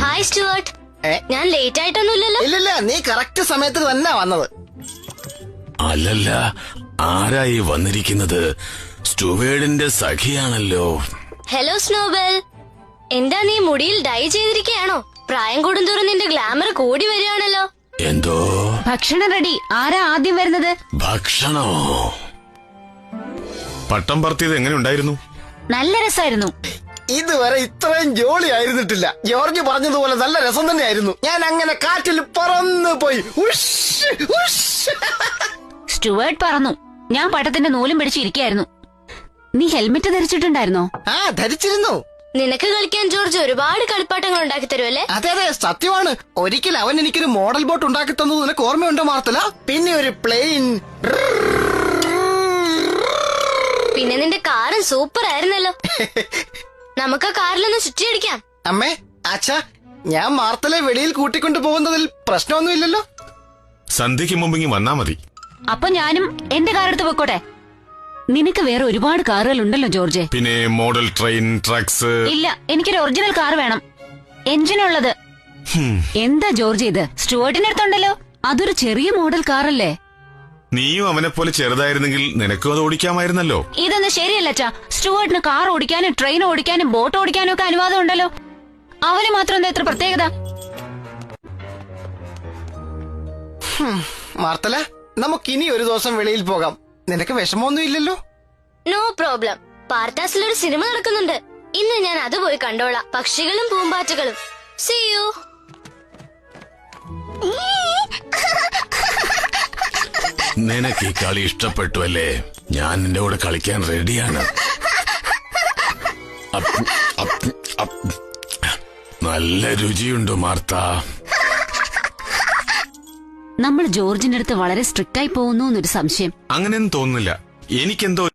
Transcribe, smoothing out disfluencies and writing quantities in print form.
Hi Stuart. ഞാൻ late ആയിട്ടൊന്നുമില്ലല്ലോ. ഇല്ലില്ല, നീ കറക്റ്റ് സമയത്ത് തന്നെ വന്നത്. അല്ലല്ല, ആരായി വന്നിരിക്കുന്നത്? സ്റ്റുവേർഡിന്റെ സഖിയാണല്ലോ. ഹലോ സ്നോബെൽ, എന്താ നീ മുടിയിൽ ഡൈ ചെയ്തിരിക്കുകയാണോ? പ്രായം കൂടുന്തോറും നിന്റെ ഗ്ലാമർ കൂടി വരികയാണല്ലോ. എന്തോ? ഭക്ഷണം റെഡി. ആരാ ആദ്യം വരുന്നത്? ഭക്ഷണോ? പട്ടം പറത്തിയത് എങ്ങനെ ഉണ്ടായിരുന്നു? നല്ല രസമായിരുന്നു. ഇതുവരെ ഇത്രയും ജോളി ആയിരുന്നിട്ടില്ല. ജോർജ് പറഞ്ഞതുപോലെ നല്ല രസം തന്നെയായിരുന്നു. ഞാൻ അങ്ങനെ കാറ്റിൽ പറന്നു പോയി. ഉഷ്, ഉഷ്. സ്റ്റുവേർട്ട് പറന്നു. ഞാൻ പട്ടത്തിന്റെ നൂലും പിടിച്ചിരിക്കായിരുന്നു. നീ ഹെൽമെറ്റ് ധരിച്ചിട്ടുണ്ടായിരുന്നോ? ആ, ധരിച്ചിരുന്നു. നിനക്ക് കളിക്കാൻ ജോർജ് ഒരുപാട് കളിപ്പാട്ടങ്ങൾ ഉണ്ടാക്കി തരുമല്ലേ? അതെ അതെ, സത്യമാണ്. ഒരിക്കൽ അവൻ എനിക്കൊരു മോഡൽ ബോട്ട് ഉണ്ടാക്കി തന്നത് നിനക്ക് ഓർമ്മയുണ്ടോ മാർത്തല? പിന്നെ ഒരു പ്ലെയിൻ. പിന്നെ നിന്റെ കാറും സൂപ്പർ ആയിരുന്നല്ലോ. നമുക്ക് ആ കാറിലൊന്ന് ചുറ്റിയടിക്കാം. അമ്മേ, അച്ഛാ, ഞാൻ മാർത്തലെ വെളിയിൽ കൂട്ടിക്കൊണ്ടു പോകുന്നതിൽ പ്രശ്നമൊന്നുമില്ലല്ലോ. സന്ധ്യയ്ക്ക് മുമ്പെങ്കിൽ വന്നാ മതി. അപ്പൊ ഞാനും എന്റെ കാറെടുത്ത് വെക്കോട്ടെ? നിനക്ക് വേറെ ഒരുപാട് കാറുകൾ ഉണ്ടല്ലോ ജോർജ്. പിന്നെ മോഡൽ ട്രെയിൻ, ട്രക്സ്. ഇല്ല, എനിക്കൊരു ഒറിജിനൽ കാർ വേണം, എഞ്ചിനുള്ളത്. എന്താ ജോർജ് ഇത്? സ്റ്റുവേർട്ടിന്റെ അടുത്തുണ്ടല്ലോ. അതൊരു ചെറിയ മോഡൽ കാറല്ലേ? നീയും അവനെ പോലെ ചെറുതായിരുന്നെങ്കിൽ നിനക്കും അത് ഓടിക്കാമായിരുന്നല്ലോ. ഇതൊന്നും ശരിയല്ല അച്ഛാ. സ്റ്റുവേർട്ടിന് കാർ ഓടിക്കാനും ട്രെയിൻ ഓടിക്കാനും ബോട്ട് ഓടിക്കാനും ഒക്കെ അനുവാദം ഉണ്ടല്ലോ. അവന് മാത്രം എന്താ ഇത്ര പ്രത്യേകത? മാർത്തല, നമുക്കിനി ഒരു ദിവസം വെളിയിൽ പോകാം. നിനക്ക് വിഷമമൊന്നും ഇല്ലല്ലോ? No problem. പാർട്ടാസിലൊരു സിനിമ നടക്കുന്നുണ്ട്. ഇന്ന് ഞാൻ അത് പോയി കണ്ടോളാം. പക്ഷികളും പൂമ്പാറ്റകളും. See you. നിനക്ക് ഈ കളി ഇഷ്ടപ്പെട്ടു അല്ലേ? ഞാൻ നിന്റെ കൂടെ കളിക്കാൻ റെഡിയാണ്. നല്ല രുചിയുണ്ട് മാർത്ത. നമ്മൾ ജോർജിന്റെ അടുത്ത് വളരെ സ്ട്രിക്റ്റ് ആയി പോകുന്നു എന്നൊരു സംശയം. അങ്ങനെയൊന്നും തോന്നുന്നില്ല. എനിക്കെന്തോ